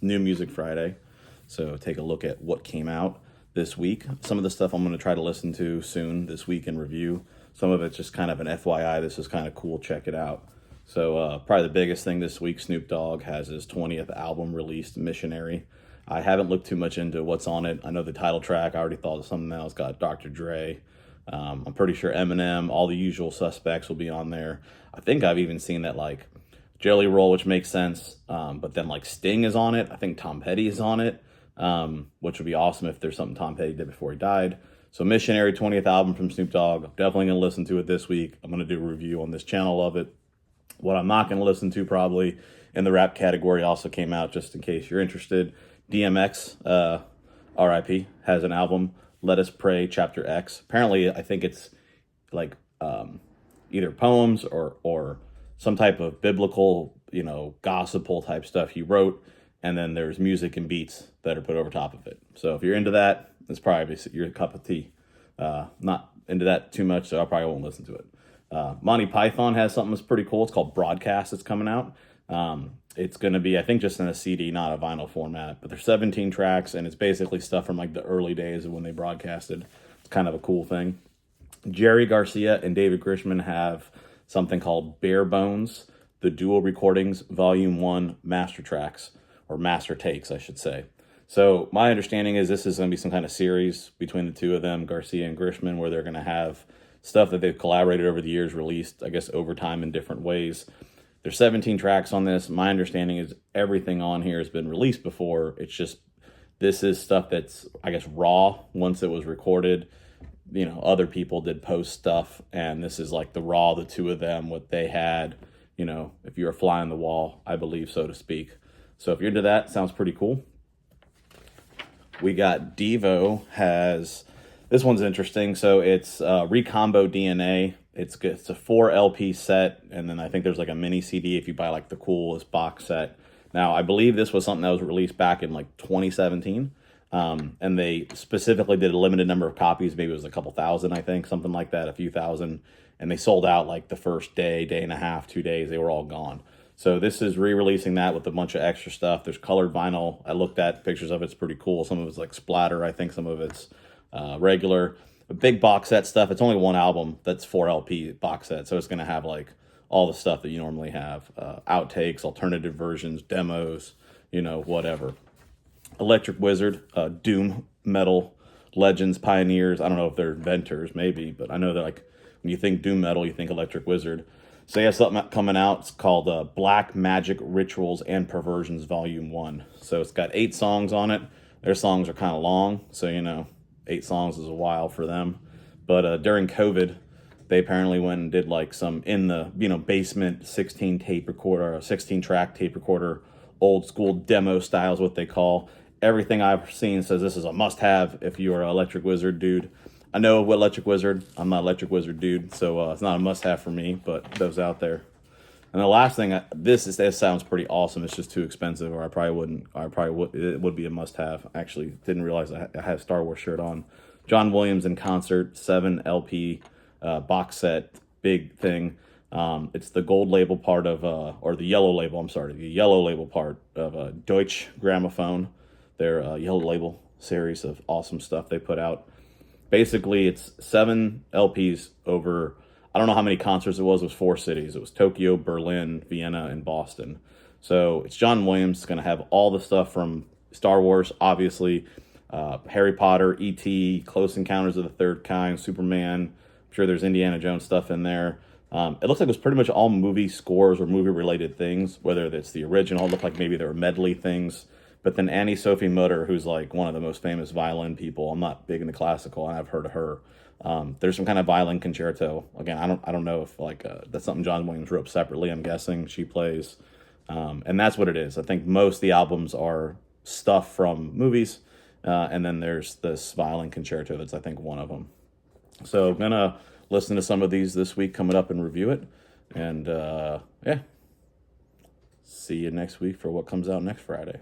New Music Friday. So take a look at what came out this week. Some of the stuff I'm going to try to listen to soon this week and review. Some of it's just kind of an FYI. This is kind of cool. Check it out. So probably the biggest thing this week, Snoop Dogg has his 20th album released, Missionary. I haven't looked too much into what's on it. I know the title track. I already thought of something else. Got Dr. Dre. I'm pretty sure Eminem, all the usual suspects will be on there. I think I've even seen that like Jelly Roll, which makes sense. But then like Sting is on it. I think Tom Petty is on it, which would be awesome if there's something Tom Petty did before he died. So Missionary, 20th album from Snoop Dogg. I'm definitely going to listen to it this week. I'm going to do a review on this channel of it. What I'm not going to listen to probably in the rap category also came out, just in case you're interested. DMX, RIP, has an album, Let Us Pray, Chapter X. Apparently, I think it's like either poems or some type of biblical, gospel type stuff he wrote. And then there's music and beats that are put over top of it. So if you're into that, it's probably your cup of tea. Not into that too much, so I probably won't listen to it. Monty Python has something that's pretty cool. It's called Broadcast. It's coming out. It's going to be, I think, just in a CD, not a vinyl format. But there's 17 tracks, and it's basically stuff from like the early days of when they broadcasted. It's kind of a cool thing. Jerry Garcia and David Grisman have something called Bare Bones, the Dual Recordings Volume 1 Master Tracks, or Master Takes, I should say. So my understanding is this is going to be some kind of series between the two of them, Garcia and Grisman, where they're going to have stuff that they've collaborated over the years, released, I guess, over time in different ways. There's 17 tracks on this. My understanding is everything on here has been released before. It's just, this is stuff that's, I guess, raw once it was recorded. Other people did post stuff, and this is like the raw, the two of them, what they had, if you're a fly on the wall, I believe, so to speak. So if you're into that, sounds pretty cool. We got Devo has... This one's interesting. So it's Recombo DNA. It's a 4 LP set, and then I think there's like a mini CD if you buy like the coolest box set. Now, I believe this was something that was released back in like 2017, and they specifically did a limited number of copies. Maybe it was a couple thousand, I think, something like that, a few thousand, and they sold out like the first day and a half, 2 days. They were all gone. So this is re-releasing that with a bunch of extra stuff. There's colored vinyl. I looked at pictures of it. It's pretty cool. Some of it's like splatter. I think some of it's regular. A big box set stuff. It's only one album that's 4 LP box set, so it's going to have like all the stuff that you normally have, outtakes, alternative versions, demos, whatever. Electric Wizard, doom metal legends, pioneers. I don't know if they're inventors, maybe, but I know that like when you think doom metal, you think Electric Wizard. So he has something coming out. It's called Black Magic Rituals and Perversions Volume 1. So it's got 8 songs on it. Their songs are kind of long, so 8 songs is a while for them. But during COVID, they apparently went and did like some in the basement 16 tape recorder, 16 track tape recorder, old school demo style is what they call. Everything I've seen says this is a must have if you are an Electric Wizard dude. I know what Electric Wizard. I'm not Electric Wizard dude, so it's not a must have for me. But those out there. And the last thing, this sounds pretty awesome. It's just too expensive, or I probably wouldn't. It would be a must-have. Actually, didn't realize I have a Star Wars shirt on. John Williams in concert, 7 LP box set, big thing. It's the gold label part of, or the yellow label. I'm sorry, the yellow label part of Deutsche Grammophon. Their yellow label series of awesome stuff they put out. Basically, it's 7 LPs over. I don't know how many concerts it was. It was 4 cities. It was Tokyo, Berlin, Vienna, and Boston. So it's John Williams. It's going to have all the stuff from Star Wars, obviously, Harry Potter, E.T., Close Encounters of the Third Kind, Superman. I'm sure there's Indiana Jones stuff in there. It looks like it was pretty much all movie scores or movie-related things, whether it's the original. It looked like maybe there were medley things. But then Annie Sophie Mutter, who's like one of the most famous violin people. I'm not big into classical, and I've heard of her. There's some kind of violin concerto. Again, I don't know if like that's something John Williams wrote separately. I'm guessing she plays, and that's what it is. I think most of the albums are stuff from movies, and then there's this violin concerto that's I think one of them. So I'm gonna listen to some of these this week coming up and review it, and yeah, see you next week for what comes out next Friday.